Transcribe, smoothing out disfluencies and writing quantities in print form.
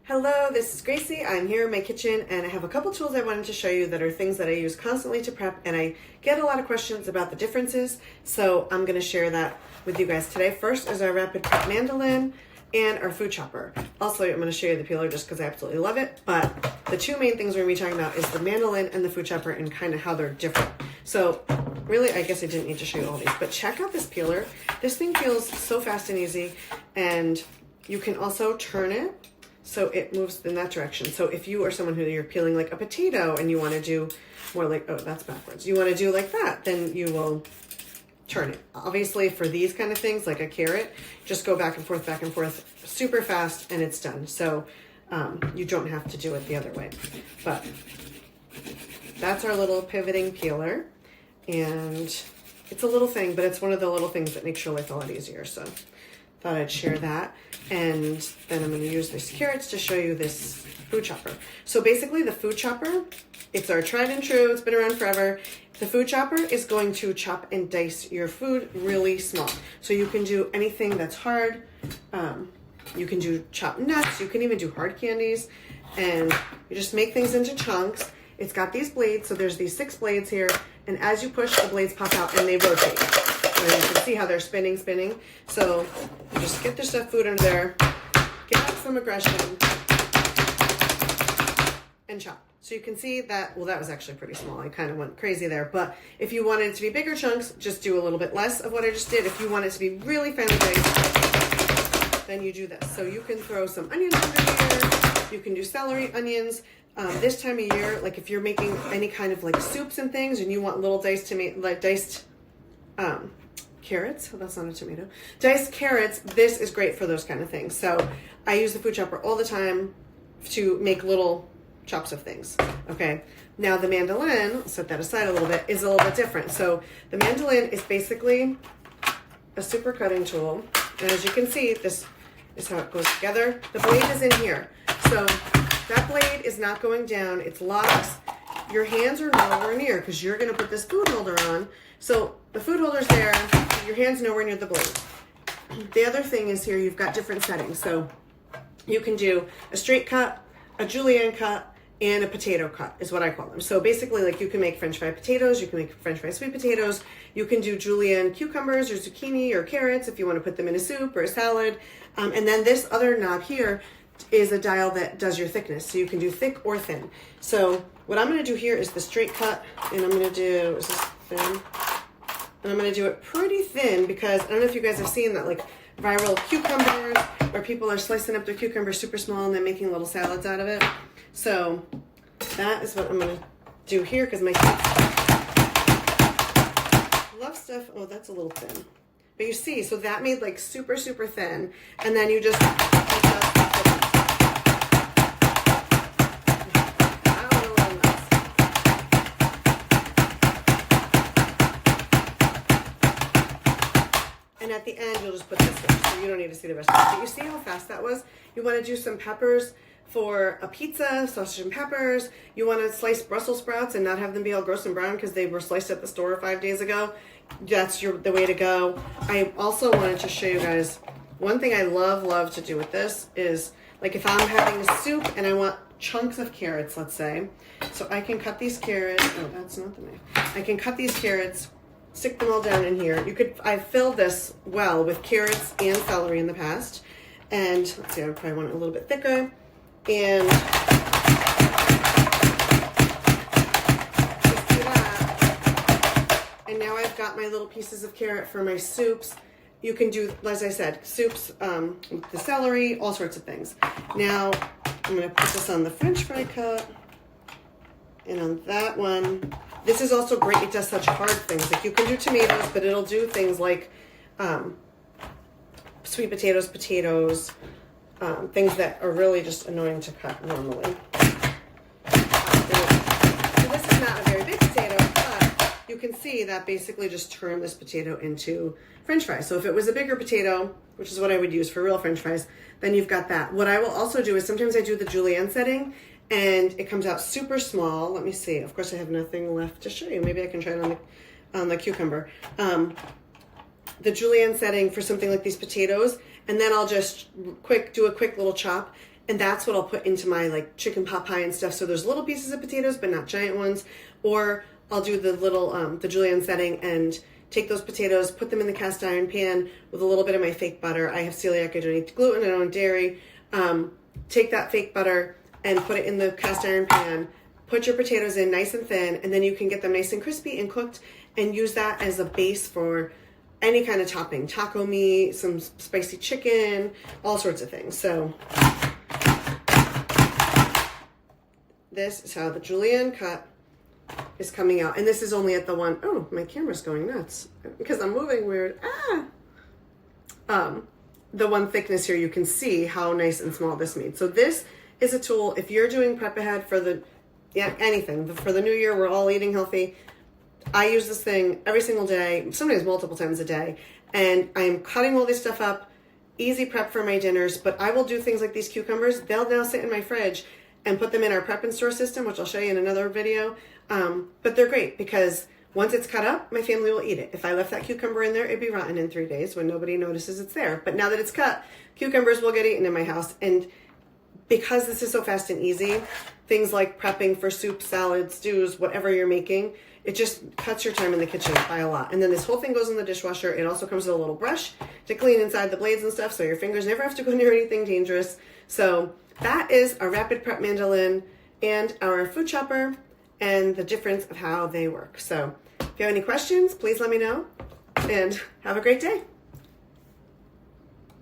Hello, this is Gracie. I'm here in my kitchen and I have a couple tools I wanted to show you that are things that I use constantly to prep, and I get a lot of questions about the differences, so I'm going to share that with you guys today. First is our rapid prep mandolin and our food chopper. Also, I'm going to show you the peeler just because I absolutely love it, but the two main things we're going to be talking about is the mandolin and the food chopper and kind of how they're different. So really, I guess I didn't need to show you all these, but check out this peeler. This thing peels so fast and easy, and you can also turn it so it moves in that direction. So if you are someone who you're peeling like a potato and you want to do more like, oh, that's backwards. You want to do like that, then you will turn it. Obviously for these kind of things, like a carrot, just go back and forth super fast and it's done. So you don't have to do it the other way. But that's our little pivoting peeler. And it's a little thing, but it's one of the little things that makes your life a lot easier. So thought I'd share that. And then I'm going to use these carrots to show you this food chopper. So basically the food chopper, it's our tried and true, it's been around forever. The food chopper is going to chop and dice your food really small. So you can do anything that's hard. You can do chopped nuts, you can even do hard candies, and you just make things into chunks. It's got these blades, so there's these 6 blades here, and as you push, the blades pop out and they rotate. And you can see how they're spinning. So you just get this stuff food under there, get out some aggression, and chop. So you can see that, well, that was actually pretty small. I kind of went crazy there. But if you wanted it to be bigger chunks, just do a little bit less of what I just did. If you want it to be really finely diced, then you do this. So you can throw some onions under here. You can do celery, onions. This time of year, like if you're making any kind of like soups and things and you want little diced carrots, oh, that's not a tomato, diced carrots, this is great for those kind of things. So I use the food chopper all the time to make little chops of things. Okay, now the mandolin, I'll set that aside a little bit, is a little bit different. So the mandolin is basically a super cutting tool, and as you can see, this is how it goes together. The blade is in here, so that blade is not going down, it's locked. Your hands are nowhere near because you're going to put this food holder on. So the food holder's there, your hand's nowhere near the blade. The other thing is here, you've got different settings. So you can do a straight cut, a julienne cut, and a potato cut is what I call them. So basically, like, you can make French fried potatoes, you can make French fried sweet potatoes, you can do julienne cucumbers or zucchini or carrots if you want to put them in a soup or a salad. And then this other knob here is a dial that does your thickness. So you can do thick or thin. So what I'm going to do here is the straight cut, and I'm going to do, is this thin? And I'm going to do it pretty thin because I don't know if you guys have seen that, like, viral cucumbers, where people are slicing up their cucumbers super small and then making little salads out of it. So that is what I'm going to do here because my kids love stuff. Oh, that's a little thin. But you see, so that made like super thin, and then you just adjust the thickness. And at the end, you'll just put this here, so you don't need to see the rest of it. But you see how fast that was? You want to do some peppers for a pizza, sausage and peppers. You want to slice Brussels sprouts and not have them be all gross and brown because they were sliced at the store 5 days ago. That's the way to go. I also wanted to show you guys, one thing I love to do with this is, like, if I'm having a soup and I want chunks of carrots, let's say, so I can cut these carrots. Oh, that's not the knife. I can cut these carrots, stick them all down in here. I've filled this well with carrots and celery in the past. And let's see, I probably want it a little bit thicker. And just do that. And now I've got my little pieces of carrot for my soups. You can do, as I said, soups, with the celery, all sorts of things. Now I'm going to put this on the French fry cut. And on that one, this is also great. It does such hard things. Like, you can do tomatoes, but it'll do things like sweet potatoes, things that are really just annoying to cut normally. So this is not a very big potato, but you can see that basically just turned this potato into French fries. So if it was a bigger potato, which is what I would use for real French fries, then you've got that. What I will also do is sometimes I do the julienne setting, and it comes out super small. Let me see. Of course, I have nothing left to show you. Maybe I can try it on the cucumber. The julienne setting for something like these potatoes, and then I'll just do a quick little chop, and that's what I'll put into my like chicken pot pie and stuff. So there's little pieces of potatoes, but not giant ones. Or I'll do the little, the julienne setting and take those potatoes, put them in the cast iron pan with a little bit of my fake butter. I have celiac, I don't eat gluten, I don't eat dairy. Take that fake butter and put it in the cast iron pan. Put your potatoes in nice and thin, and then you can get them nice and crispy and cooked and use that as a base for any kind of topping. Taco meat, some spicy chicken, all sorts of things. So this is how the julienne cut is coming out. And this is only at the one, oh, my camera's going nuts because I'm moving weird. The one thickness here, you can see how nice and small this made. So this is a tool, if you're doing prep ahead for the, anything, for the new year, we're all eating healthy. I use this thing every single day, sometimes multiple times a day, and I'm cutting all this stuff up, easy prep for my dinners, but I will do things like these cucumbers. They'll now sit in my fridge and put them in our prep and store system, which I'll show you in another video. But they're great because once it's cut up, my family will eat it. If I left that cucumber in there, it'd be rotten in 3 days when nobody notices it's there. But now that it's cut, cucumbers will get eaten in my house. And because this is so fast and easy, things like prepping for soup, salads, stews, whatever you're making, it just cuts your time in the kitchen by a lot. And then this whole thing goes in the dishwasher. It also comes with a little brush to clean inside the blades and stuff so your fingers never have to go near anything dangerous. So that is our rapid prep mandolin and our food chopper and the difference of how they work. So if you have any questions, please let me know and have a great day.